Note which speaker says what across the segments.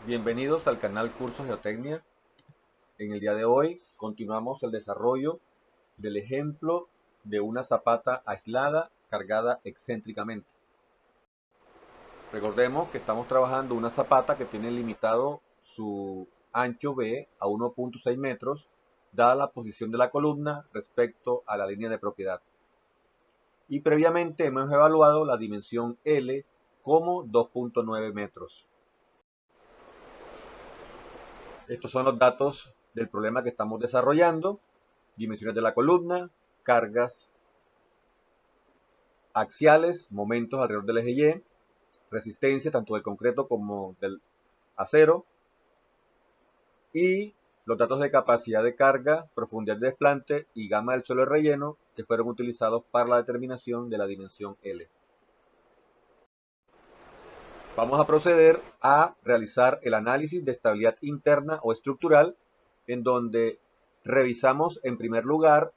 Speaker 1: Bienvenidos al canal Cursos Geotecnia. En el día de hoy continuamos el desarrollo del ejemplo de una zapata aislada cargada excéntricamente. Recordemos que estamos trabajando una zapata que tiene limitado su ancho B a 1.6 metros, dada la posición de la columna respecto a la línea de propiedad. Y previamente hemos evaluado la dimensión L como 2.9 metros. Estos son los datos del problema que estamos desarrollando: dimensiones de la columna, cargas axiales, momentos alrededor del eje Y, resistencia tanto del concreto como del acero, y los datos de capacidad de carga, profundidad de desplante y gama del suelo de relleno que fueron utilizados para la determinación de la dimensión L. Vamos a proceder a realizar el análisis de estabilidad interna o estructural, en donde revisamos en primer lugar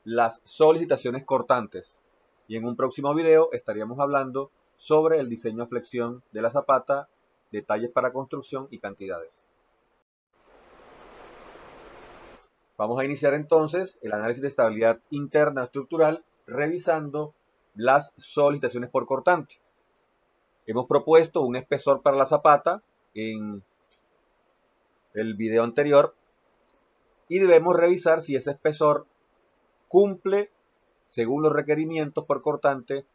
Speaker 1: las solicitaciones cortantes, y en un próximo video estaríamos hablando sobre el diseño a flexión de la zapata, detalles para construcción y cantidades. Vamos a iniciar entonces el análisis de estabilidad interna estructural revisando las solicitaciones por cortante. Hemos propuesto un espesor para la zapata en el video anterior y debemos revisar si ese espesor cumple según los requerimientos por cortante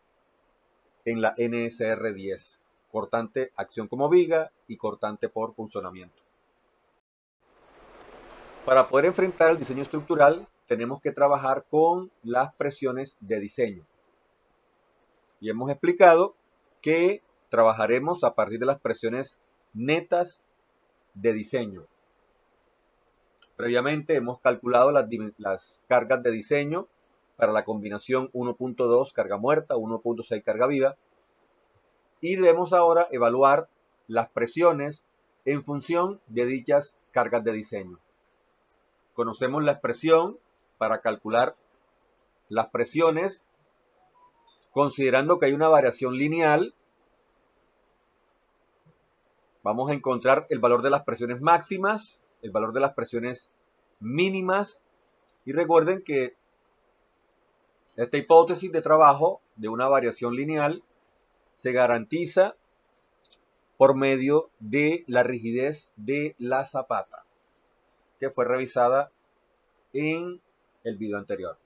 Speaker 1: en la NSR 10, cortante acción como viga y cortante por punzonamiento. Para poder enfrentar el diseño estructural tenemos que trabajar con las presiones de diseño. Y hemos explicado que trabajaremos a partir de las presiones netas de diseño. Previamente hemos calculado las cargas de diseño para la combinación 1.2 carga muerta, 1.6 carga viva, y debemos ahora evaluar las presiones en función de dichas cargas de diseño. Conocemos la expresión para calcular las presiones, considerando que hay una variación lineal. Vamos a encontrar el valor de las presiones máximas, el valor de las presiones mínimas, y recuerden que esta hipótesis de trabajo de una variación lineal se garantiza por medio de la rigidez de la zapata, que fue revisada en el video anterior.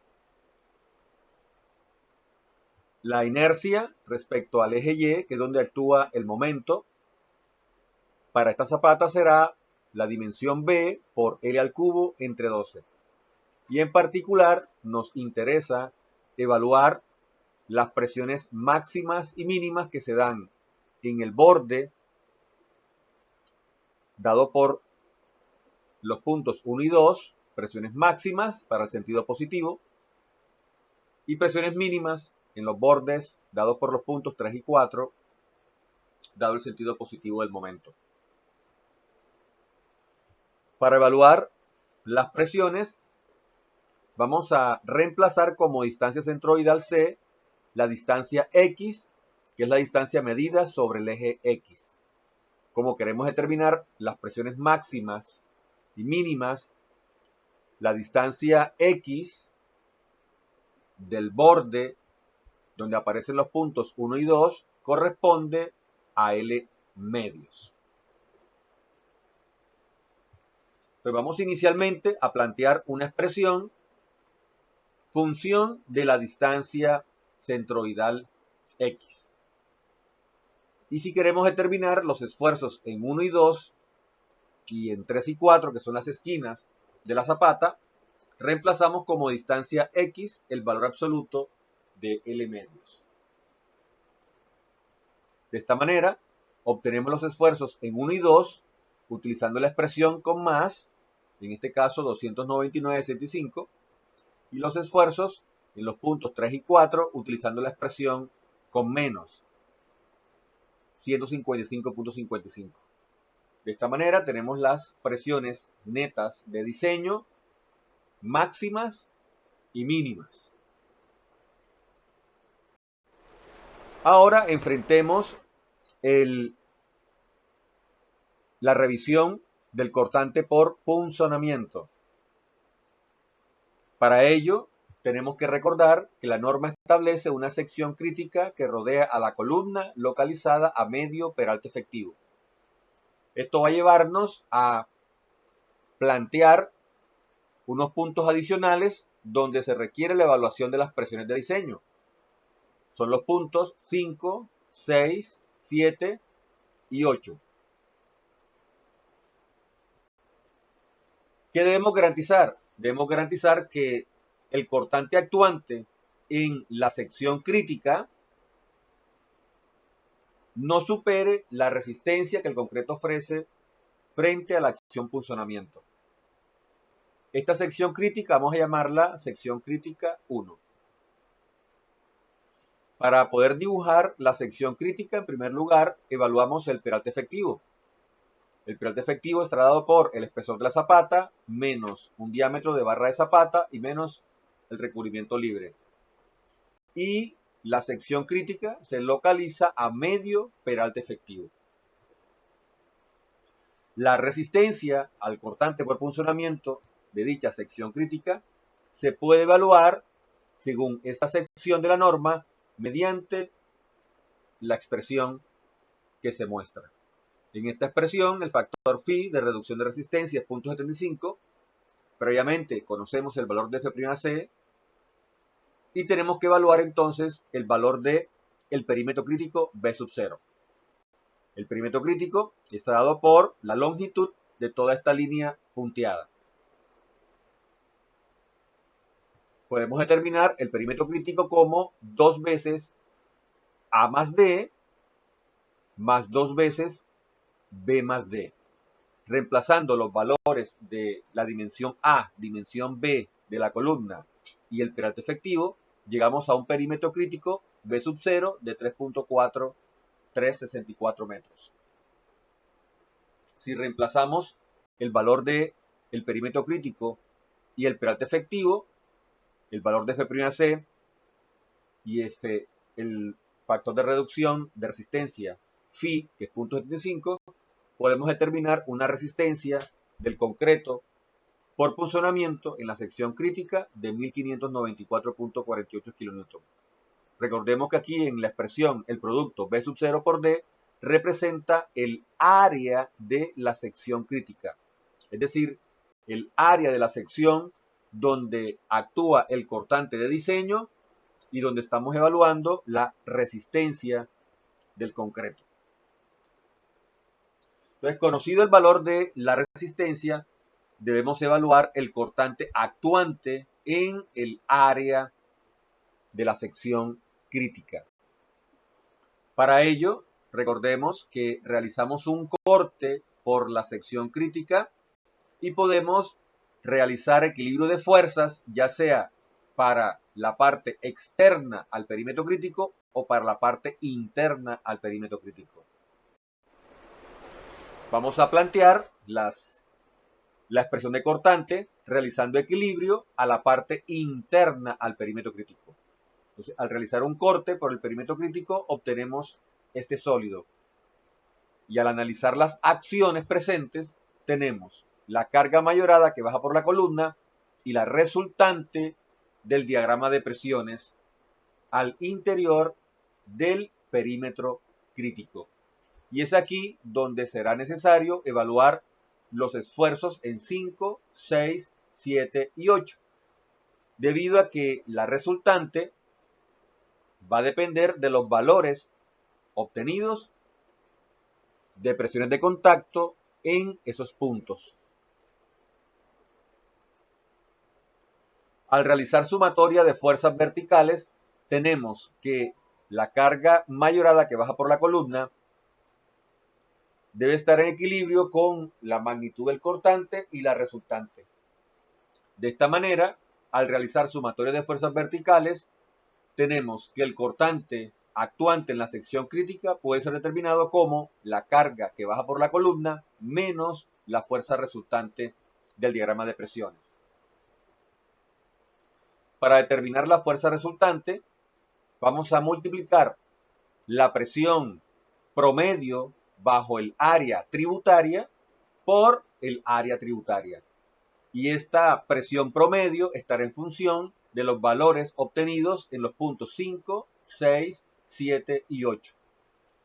Speaker 1: La inercia respecto al eje Y, que es donde actúa el momento, para esta zapata será la dimensión B por L al cubo entre 12. Y en particular nos interesa evaluar las presiones máximas y mínimas que se dan en el borde dado por los puntos 1 y 2, presiones máximas para el sentido positivo, y presiones mínimas en los bordes dados por los puntos 3 y 4, dado el sentido positivo del momento. Para evaluar las presiones, vamos a reemplazar como distancia centroidal C la distancia X, que es la distancia medida sobre el eje X. Como queremos determinar las presiones máximas y mínimas, la distancia X del borde donde aparecen los puntos 1 y 2 corresponde a L medios. Pues vamos inicialmente a plantear una expresión función de la distancia centroidal X. Y si queremos determinar los esfuerzos en 1 y 2 y en 3 y 4, que son las esquinas de la zapata, reemplazamos como distancia X el valor absoluto de L medios. De esta manera, obtenemos los esfuerzos en 1 y 2 utilizando la expresión con más, en este caso 299,65, y los esfuerzos en los puntos 3 y 4 utilizando la expresión con menos, 155,55. De esta manera tenemos las presiones netas de diseño, máximas y mínimas. Ahora enfrentemos el la revisión del cortante por punzonamiento. Para ello, tenemos que recordar que la norma establece una sección crítica que rodea a la columna localizada a medio peralte efectivo. Esto va a llevarnos a plantear unos puntos adicionales donde se requiere la evaluación de las presiones de diseño. Son los puntos 5, 6, 7 y 8. ¿Qué debemos garantizar? Debemos garantizar que el cortante actuante en la sección crítica no supere la resistencia que el concreto ofrece frente a la acción punzonamiento. Esta sección crítica vamos a llamarla sección crítica 1. Para poder dibujar la sección crítica, en primer lugar, evaluamos el peralte efectivo. El peralte efectivo estará dado por el espesor de la zapata menos un diámetro de barra de zapata y menos el recubrimiento libre. Y la sección crítica se localiza a medio peralte efectivo. La resistencia al cortante por punzonamiento de dicha sección crítica se puede evaluar según esta sección de la norma mediante la expresión que se muestra. En esta expresión, el factor phi de reducción de resistencia es 0.75. Previamente conocemos el valor de F'C y tenemos que evaluar entonces el valor de el perímetro crítico B sub 0. El perímetro crítico está dado por la longitud de toda esta línea punteada. Podemos determinar el perímetro crítico como 2 veces A más D más 2 veces B más D. Reemplazando los valores de la dimensión A, dimensión B de la columna y el peralte efectivo, llegamos a un perímetro crítico B sub 0 de 3.4364 metros. Si reemplazamos el valor del perímetro crítico y el peralte efectivo, el valor de F'C y el factor de reducción de resistencia phi, que es 0.75, podemos determinar una resistencia del concreto por punzonamiento en la sección crítica de 1594.48 kN. Recordemos que aquí en la expresión el producto B sub 0 por D representa el área de la sección crítica, es decir, el área de la sección donde actúa el cortante de diseño y donde estamos evaluando la resistencia del concreto. Entonces, conocido el valor de la resistencia, debemos evaluar el cortante actuante en el área de la sección crítica. Para ello, recordemos que realizamos un corte por la sección crítica y podemos realizar equilibrio de fuerzas, ya sea para la parte externa al perímetro crítico o para la parte interna al perímetro crítico. Vamos a plantear la expresión de cortante realizando equilibrio a la parte interna al perímetro crítico. Entonces, al realizar un corte por el perímetro crítico, obtenemos este sólido. Y al analizar las acciones presentes, tenemos la carga mayorada que baja por la columna y la resultante del diagrama de presiones al interior del perímetro crítico. Y es aquí donde será necesario evaluar los esfuerzos en 5, 6, 7 y 8, debido a que la resultante va a depender de los valores obtenidos de presiones de contacto en esos puntos. Al realizar sumatoria de fuerzas verticales, tenemos que la carga mayorada que baja por la columna debe estar en equilibrio con la magnitud del cortante y la resultante. De esta manera, al realizar sumatoria de fuerzas verticales, tenemos que el cortante actuante en la sección crítica puede ser determinado como la carga que baja por la columna menos la fuerza resultante del diagrama de presiones. Para determinar la fuerza resultante, vamos a multiplicar la presión promedio bajo el área tributaria por el área tributaria. Y esta presión promedio estará en función de los valores obtenidos en los puntos 5, 6, 7 y 8.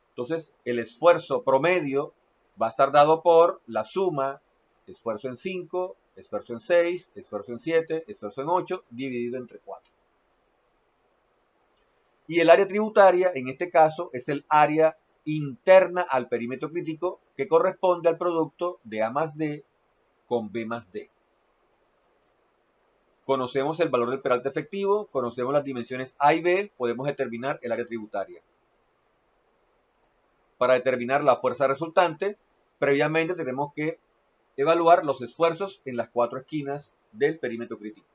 Speaker 1: Entonces, el esfuerzo promedio va a estar dado por la suma esfuerzo en 5, esfuerzo en 6, esfuerzo en 7, esfuerzo en 8, dividido entre 4. Y el área tributaria, en este caso, es el área interna al perímetro crítico que corresponde al producto de A más D con B más D. Conocemos el valor del peralte efectivo, conocemos las dimensiones A y B, podemos determinar el área tributaria. Para determinar la fuerza resultante, previamente tenemos que evaluar los esfuerzos en las 4 esquinas del perímetro crítico.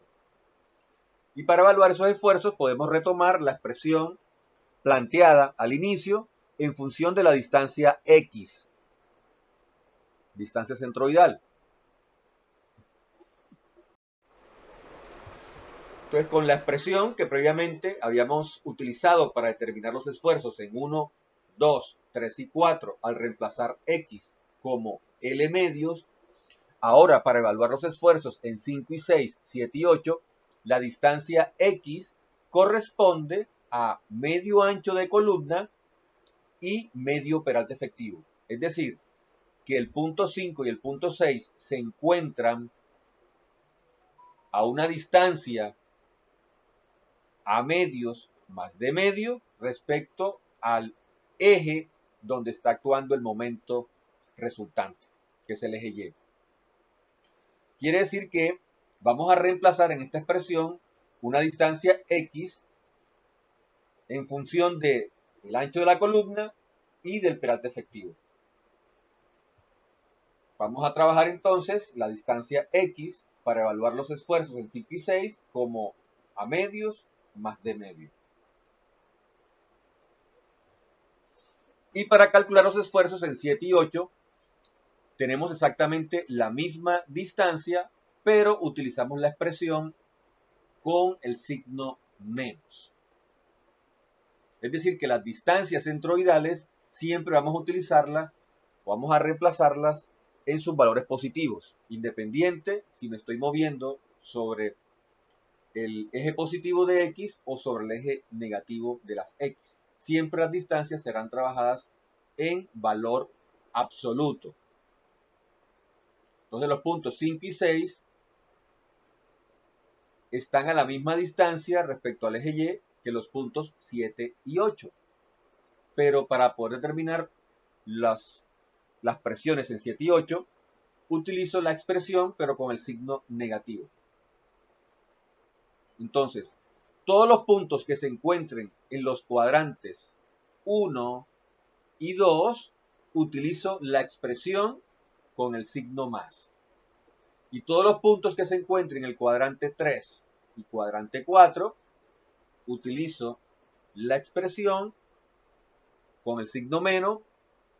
Speaker 1: Y para evaluar esos esfuerzos podemos retomar la expresión planteada al inicio en función de la distancia X, distancia centroidal. Entonces, con la expresión que previamente habíamos utilizado para determinar los esfuerzos en 1, 2, 3 y 4, al reemplazar X como L medios, ahora para evaluar los esfuerzos en 5 y 6, 7 y 8, la distancia X corresponde a medio ancho de columna y medio peralte efectivo. Es decir, que el punto 5 y el punto 6 se encuentran a una distancia A medios más D medio respecto al eje donde está actuando el momento resultante, que es el eje Y. Quiere decir que vamos a reemplazar en esta expresión una distancia X en función del ancho de la columna y del peralte efectivo. Vamos a trabajar entonces la distancia X para evaluar los esfuerzos en 5 y 6 como A medios más D medio. Y para calcular los esfuerzos en 7 y 8, tenemos exactamente la misma distancia, pero utilizamos la expresión con el signo menos. Es decir, que las distancias centroidales siempre vamos a utilizarlas o vamos a reemplazarlas en sus valores positivos, independiente si me estoy moviendo sobre el eje positivo de X o sobre el eje negativo de las X. Siempre las distancias serán trabajadas en valor absoluto. Entonces los puntos 5 y 6 están a la misma distancia respecto al eje Y que los puntos 7 y 8. Pero para poder determinar las presiones en 7 y 8, utilizo la expresión pero con el signo negativo. Entonces, todos los puntos que se encuentren en los cuadrantes 1 y 2, utilizo la expresión con el signo más. Y todos los puntos que se encuentren en el cuadrante 3 y cuadrante 4, utilizo la expresión con el signo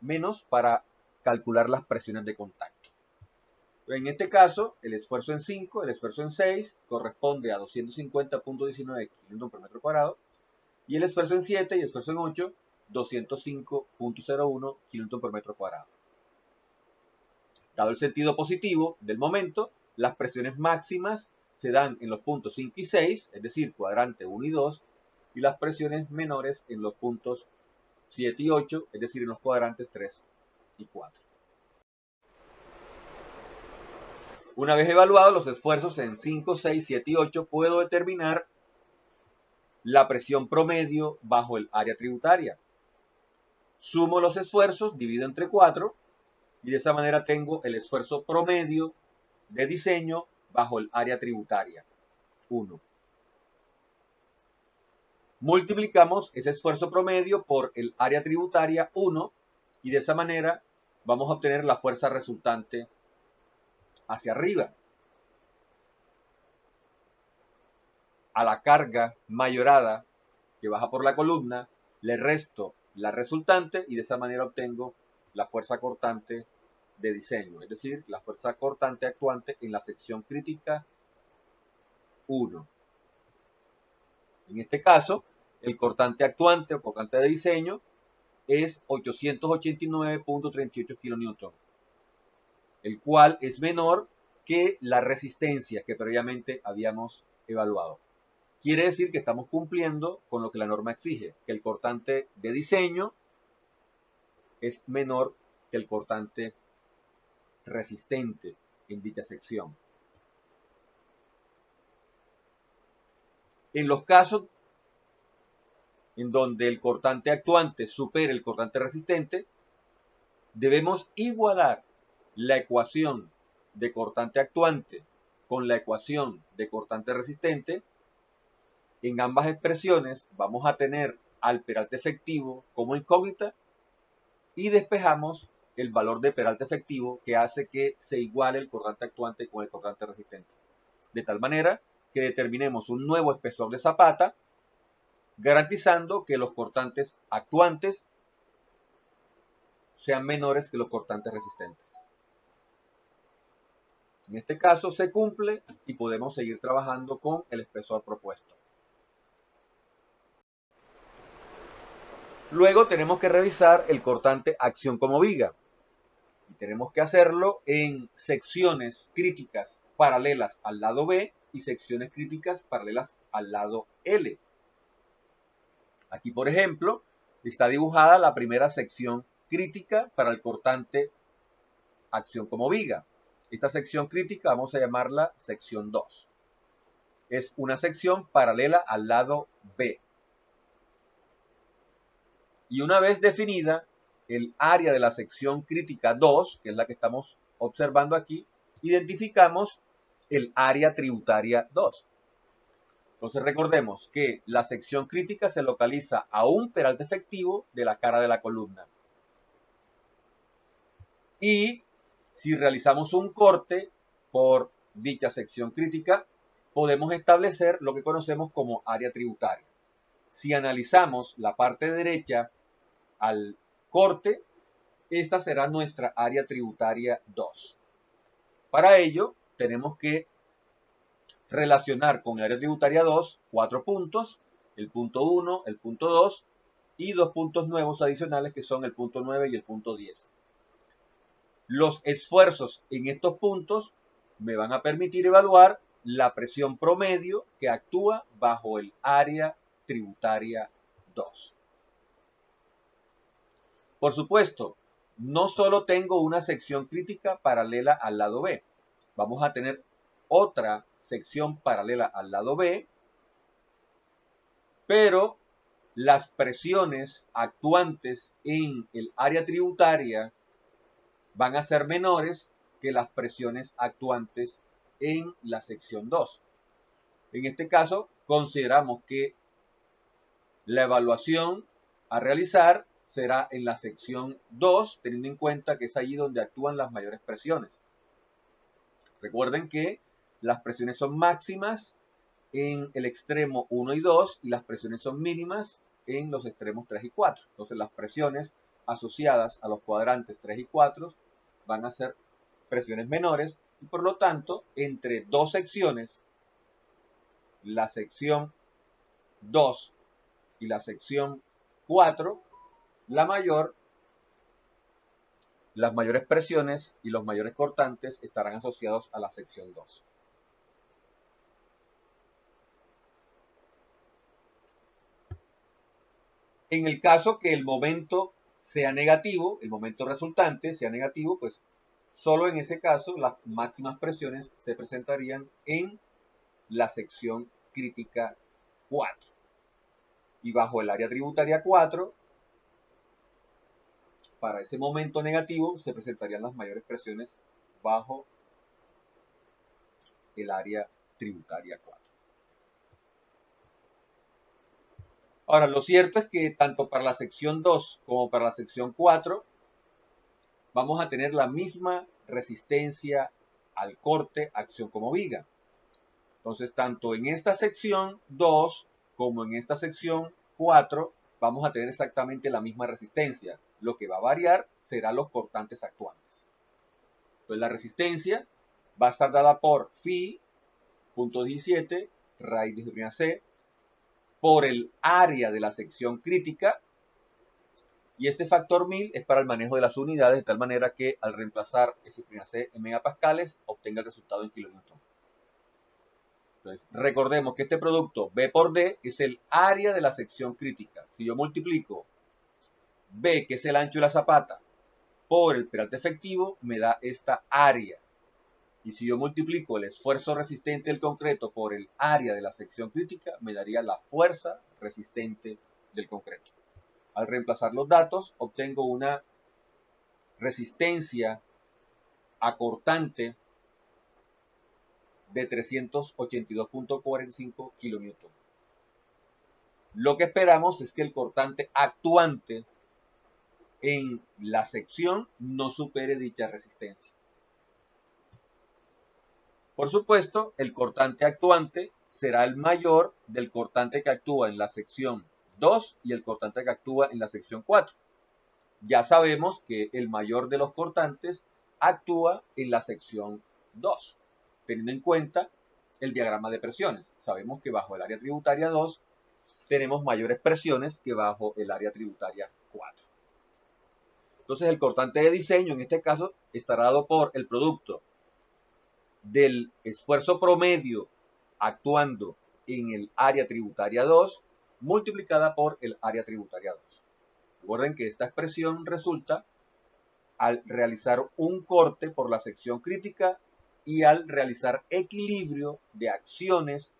Speaker 1: menos para calcular las presiones de contacto. En este caso, el esfuerzo en 5, el esfuerzo en 6 corresponde a 250.19 kN por metro cuadrado y el esfuerzo en 7 y el esfuerzo en 8, 205.01 kN por metro cuadrado. Dado el sentido positivo del momento, las presiones máximas se dan en los puntos 5 y 6, es decir, cuadrante 1 y 2, y las presiones menores en los puntos 7 y 8, es decir, en los cuadrantes 3 y 4. Una vez evaluados los esfuerzos en 5, 6, 7 y 8, puedo determinar la presión promedio bajo el área tributaria. Sumo los esfuerzos, divido entre 4, y de esa manera tengo el esfuerzo promedio de diseño bajo el área tributaria, 1. Multiplicamos ese esfuerzo promedio por el área tributaria, 1, y de esa manera vamos a obtener la fuerza resultante hacia arriba. A la carga mayorada que baja por la columna, le resto la resultante y de esa manera obtengo la fuerza cortante de diseño, es decir, la fuerza cortante actuante en la sección crítica 1. En este caso, el cortante actuante o cortante de diseño es 889.38 kN. el cual es menor que la resistencia que previamente habíamos evaluado. Quiere decir que estamos cumpliendo con lo que la norma exige, que el cortante de diseño es menor que el cortante resistente en dicha sección. En los casos en donde el cortante actuante supere el cortante resistente, debemos igualar la ecuación de cortante actuante con la ecuación de cortante resistente. En ambas expresiones vamos a tener al peralte efectivo como incógnita y despejamos el valor de peralte efectivo que hace que se iguale el cortante actuante con el cortante resistente. De tal manera que determinemos un nuevo espesor de zapata, garantizando que los cortantes actuantes sean menores que los cortantes resistentes. En este caso se cumple y podemos seguir trabajando con el espesor propuesto. Luego tenemos que revisar el cortante acción como viga. Y tenemos que hacerlo en secciones críticas paralelas al lado B y secciones críticas paralelas al lado L. Aquí, por ejemplo, está dibujada la primera sección crítica para el cortante acción como viga. Esta sección crítica vamos a llamarla sección 2. Es una sección paralela al lado B. Y una vez definida el área de la sección crítica 2, que es la que estamos observando aquí, identificamos el área tributaria 2. Entonces recordemos que la sección crítica se localiza a un peralte efectivo de la cara de la columna. Y si realizamos un corte por dicha sección crítica, podemos establecer lo que conocemos como área tributaria. Si analizamos la parte derecha al corte, esta será nuestra área tributaria 2. Para ello, tenemos que relacionar con el área tributaria 2 4 puntos, el punto 1, el punto 2 y 2 puntos nuevos adicionales que son el punto 9 y el punto 10. Los esfuerzos en estos puntos me van a permitir evaluar la presión promedio que actúa bajo el área tributaria 2. Por supuesto, no solo tengo una sección crítica paralela al lado B. Vamos a tener otra sección paralela al lado B, pero las presiones actuantes en el área tributaria van a ser menores que las presiones actuantes en la sección 2. En este caso, consideramos que la evaluación a realizar será en la sección 2, teniendo en cuenta que es allí donde actúan las mayores presiones. Recuerden que las presiones son máximas en el extremo 1 y 2 y las presiones son mínimas en los extremos 3 y 4. Entonces las presiones asociadas a los cuadrantes 3 y 4 van a ser presiones menores y por lo tanto entre dos secciones, la sección 2 y la sección 4, las mayores presiones y los mayores cortantes estarán asociados a la sección 2. En el caso que el momento sea negativo, el momento resultante sea negativo, pues solo en ese caso las máximas presiones se presentarían en la sección crítica 4. Y bajo el área tributaria 4, para ese momento negativo se presentarían las mayores presiones bajo el área tributaria 4. Ahora, lo cierto es que tanto para la sección 2 como para la sección 4 vamos a tener la misma resistencia al corte, acción como viga. Entonces, tanto en esta sección 2 como en esta sección 4 vamos a tener exactamente la misma resistencia. Lo que va a variar serán los cortantes actuantes. Entonces, la resistencia va a estar dada por phi, punto 17, raíz de sobrina c, por el área de la sección crítica, Y este factor 1000 es para el manejo de las unidades, de tal manera que al reemplazar F'(C) en megapascales, obtenga el resultado en kilonewton. Entonces, recordemos que este producto B por D es el área de la sección crítica. Si yo multiplico B, que es el ancho de la zapata, por el peralte efectivo, me da esta área. Y si yo multiplico el esfuerzo resistente del concreto por el área de la sección crítica, me daría la fuerza resistente del concreto. Al reemplazar los datos, obtengo una resistencia acortante de 382.45 kN. Lo que esperamos es que el cortante actuante en la sección no supere dicha resistencia. Por supuesto, el cortante actuante será el mayor del cortante que actúa en la sección 2 y el cortante que actúa en la sección 4. Ya sabemos que el mayor de los cortantes actúa en la sección 2, teniendo en cuenta el diagrama de presiones. Sabemos que bajo el área tributaria 2 tenemos mayores presiones que bajo el área tributaria 4. Entonces el cortante de diseño en este caso estará dado por el producto del esfuerzo promedio actuando en el área tributaria 2 multiplicada por el área tributaria 2. Recuerden que esta expresión resulta al realizar un corte por la sección crítica y al realizar equilibrio de acciones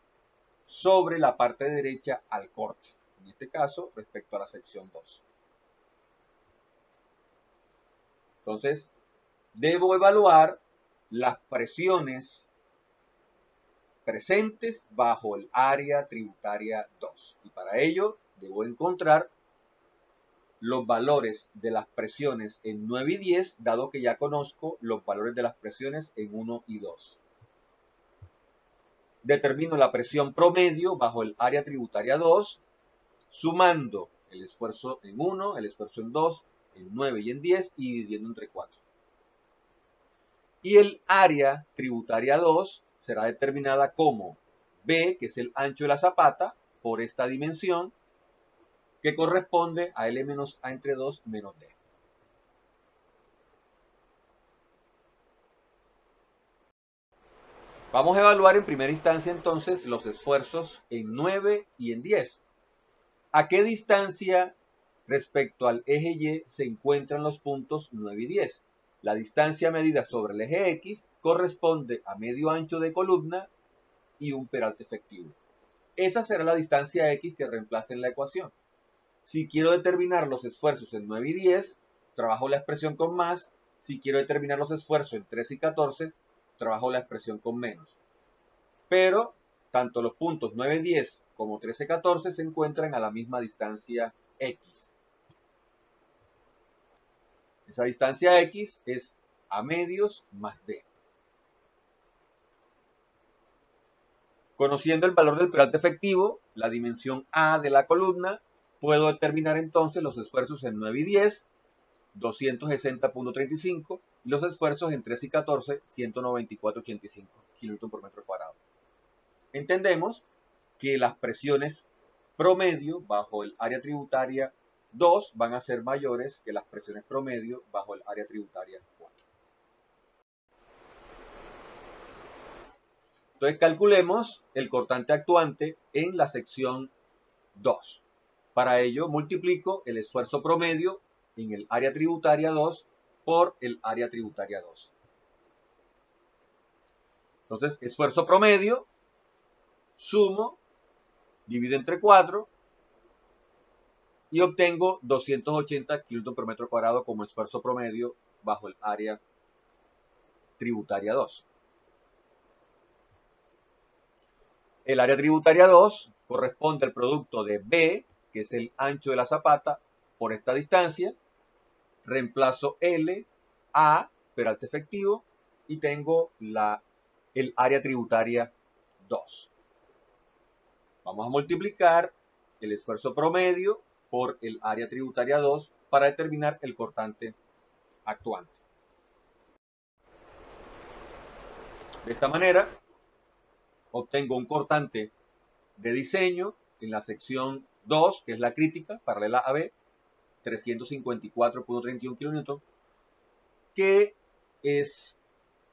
Speaker 1: sobre la parte derecha al corte, en este caso respecto a la sección 2. Entonces, debo evaluar las presiones presentes bajo el área tributaria 2. Y para ello, debo encontrar los valores de las presiones en 9 y 10, dado que ya conozco los valores de las presiones en 1 y 2. Determino la presión promedio bajo el área tributaria 2, sumando el esfuerzo en 1, el esfuerzo en 2, en 9 y en 10 y dividiendo entre 4. Y el área tributaria 2 será determinada como B, que es el ancho de la zapata, por esta dimensión, que corresponde a L menos A entre 2 menos D. Vamos a evaluar en primera instancia entonces los esfuerzos en 9 y en 10. ¿A qué distancia respecto al eje Y se encuentran los puntos 9 y 10? La distancia medida sobre el eje X corresponde a medio ancho de columna y un peralte efectivo. Esa será la distancia X que reemplace en la ecuación. Si quiero determinar los esfuerzos en 9 y 10, trabajo la expresión con más. Si quiero determinar los esfuerzos en 13 y 14, trabajo la expresión con menos. Pero tanto los puntos 9 y 10 como 13 y 14 se encuentran a la misma distancia X. Esa distancia X es A medios más D. Conociendo el valor del peralte efectivo, la dimensión A de la columna, puedo determinar entonces los esfuerzos en 9 y 10, 260.35, y los esfuerzos en 13 y 14, 194.85 kN por metro cuadrado. Entendemos que las presiones promedio bajo el área tributaria 2 van a ser mayores que las presiones promedio bajo el área tributaria 4. Entonces calculemos el cortante actuante en la sección 2. Para ello multiplico el esfuerzo promedio en el área tributaria 2 por el área tributaria 2. Entonces, esfuerzo promedio, sumo, divido entre 4 y obtengo 280 kN por metro cuadrado como esfuerzo promedio bajo el área tributaria 2. El área tributaria 2 corresponde al producto de B, que es el ancho de la zapata, por esta distancia. Reemplazo L, A, peralte efectivo, y tengo el área tributaria 2. Vamos a multiplicar el esfuerzo promedio por el área tributaria 2 para determinar el cortante actuante. De esta manera, obtengo un cortante de diseño en la sección 2, que es la crítica, paralela a B, 354.31 kN, que es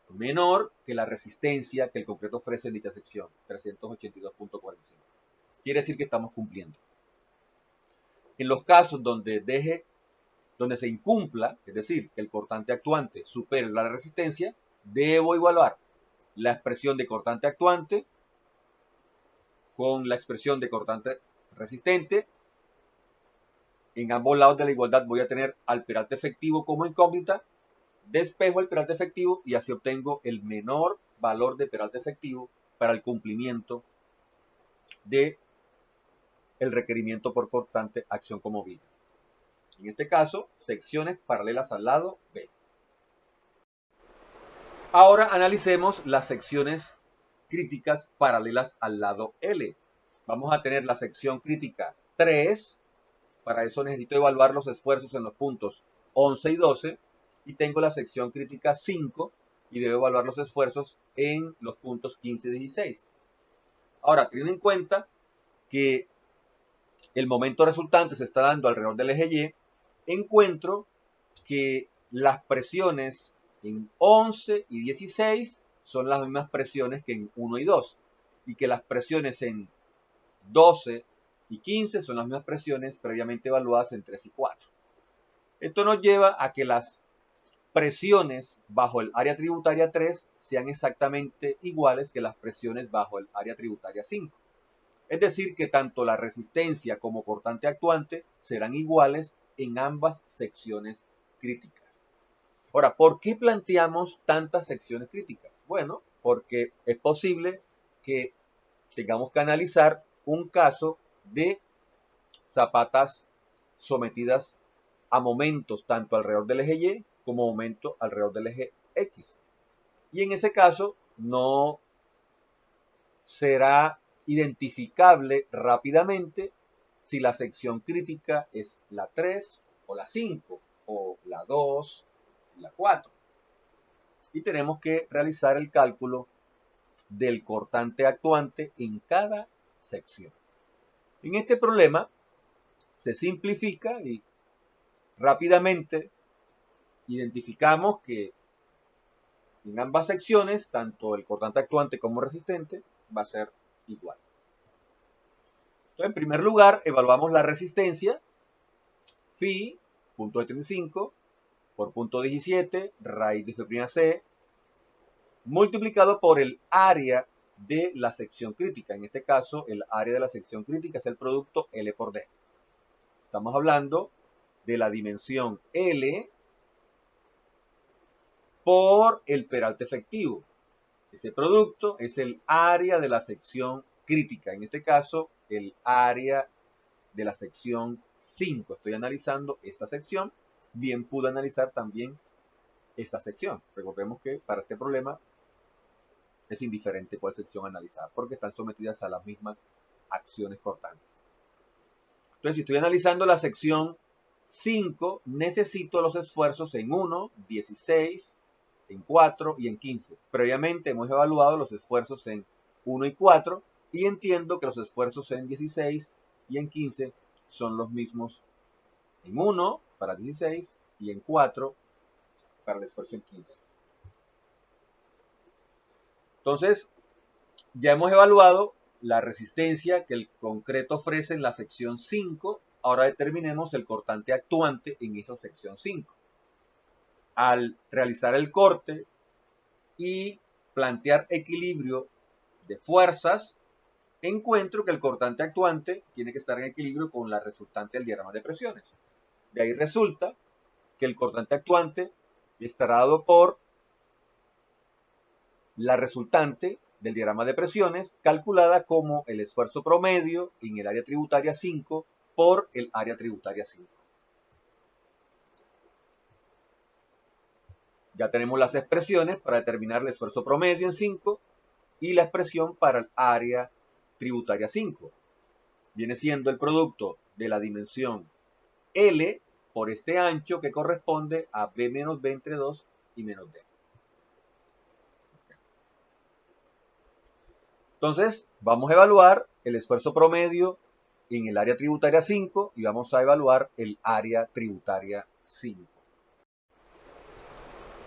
Speaker 1: menor que la resistencia que el concreto ofrece en dicha sección, 382.45. Quiere decir que estamos cumpliendo. En los casos donde se incumpla, es decir, que el cortante actuante supere la resistencia, debo evaluar la expresión de cortante actuante con la expresión de cortante resistente. En ambos lados de la igualdad voy a tener al peralte efectivo como incógnita, despejo el peralte efectivo y así obtengo el menor valor de peralte efectivo para el cumplimiento de el requerimiento por cortante acción como viga. En este caso, secciones paralelas al lado B. Ahora analicemos las secciones críticas paralelas al lado L. Vamos a tener la sección crítica 3. Para eso necesito evaluar los esfuerzos en los puntos 11 y 12. Y tengo la sección crítica 5 y debo evaluar los esfuerzos en los puntos 15 y 16. Ahora, teniendo en cuenta que el momento resultante se está dando alrededor del eje Y, encuentro que las presiones en 11 y 16 son las mismas presiones que en 1 y 2 y que las presiones en 12 y 15 son las mismas presiones previamente evaluadas en 3 y 4. Esto nos lleva a que las presiones bajo el área tributaria 3 sean exactamente iguales que las presiones bajo el área tributaria 5. Es decir, que tanto la resistencia como cortante actuante serán iguales en ambas secciones críticas. Ahora, ¿por qué planteamos tantas secciones críticas? Bueno, porque es posible que tengamos que analizar un caso de zapatas sometidas a momentos tanto alrededor del eje Y como momento alrededor del eje X. Y en ese caso no será identificable rápidamente si la sección crítica es la 3 o la 5 o la 2 y la 4. Y tenemos que realizar el cálculo del cortante actuante en cada sección. En este problema se simplifica y rápidamente identificamos que en ambas secciones, tanto el cortante actuante como resistente, va a ser igual. Entonces, en primer lugar, evaluamos la resistencia, phi, punto 75, por punto 17, raíz de F' C, multiplicado por el área de la sección crítica. En este caso, el área de la sección crítica es el producto L por D. Estamos hablando de la dimensión L por el peralte efectivo. Ese producto es el área de la sección crítica. En este caso, el área de la sección 5. Estoy analizando esta sección. Bien pude analizar también esta sección. Recordemos que para este problema es indiferente cuál sección analizar, porque están sometidas a las mismas acciones cortantes. Entonces, si estoy analizando la sección 5, necesito los esfuerzos en 1, 16, en 4 y en 15. Previamente hemos evaluado los esfuerzos en 1 y 4 y entiendo que los esfuerzos en 16 y en 15 son los mismos en 1 para 16 y en 4 para el esfuerzo en 15. Entonces, ya hemos evaluado la resistencia que el concreto ofrece en la sección 5. Ahora determinemos el cortante actuante en esa sección 5. Al realizar el corte y plantear equilibrio de fuerzas, encuentro que el cortante actuante tiene que estar en equilibrio con la resultante del diagrama de presiones. De ahí resulta que el cortante actuante estará dado por la resultante del diagrama de presiones, calculada como el esfuerzo promedio en el área tributaria 5 por el área tributaria 5. Ya tenemos las expresiones para determinar el esfuerzo promedio en 5 y la expresión para el área tributaria 5. Viene siendo el producto de la dimensión L por este ancho que corresponde a B menos B entre 2 y menos D. Entonces, vamos a evaluar el esfuerzo promedio en el área tributaria 5 y vamos a evaluar el área tributaria 5.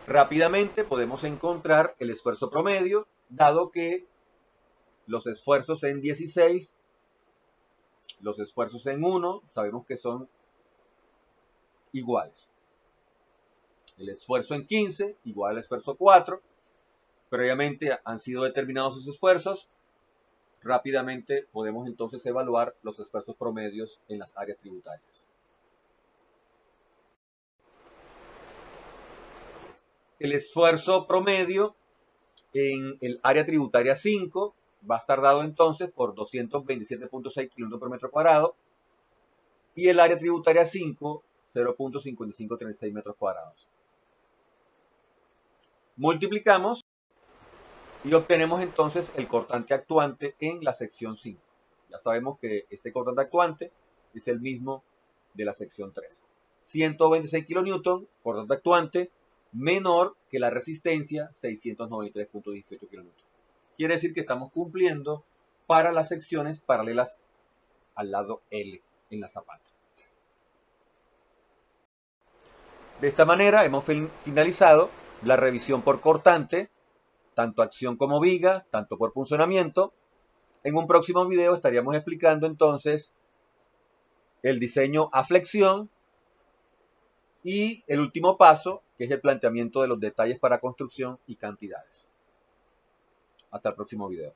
Speaker 1: Rápidamente podemos encontrar el esfuerzo promedio, dado que los esfuerzos en 16, los esfuerzos en 1, sabemos que son iguales. El esfuerzo en 15 igual al esfuerzo 4. Previamente han sido determinados sus esfuerzos. Rápidamente podemos entonces evaluar los esfuerzos promedios en las áreas tributarias. El esfuerzo promedio en el área tributaria 5 va a estar dado entonces por 227.6 kg por metro cuadrado y el área tributaria 5, 0.5536 metros cuadrados. Multiplicamos y obtenemos entonces el cortante actuante en la sección 5. Ya sabemos que este cortante actuante es el mismo de la sección 3. 126 kN, cortante actuante, menor que la resistencia 693.18 kN. Quiere decir que estamos cumpliendo para las secciones paralelas al lado L en la zapata. De esta manera hemos finalizado la revisión por cortante, tanto acción como viga, tanto por punzonamiento. En un próximo video estaríamos explicando entonces el diseño a flexión y el último paso, que es el planteamiento de los detalles para construcción y cantidades. Hasta el próximo video.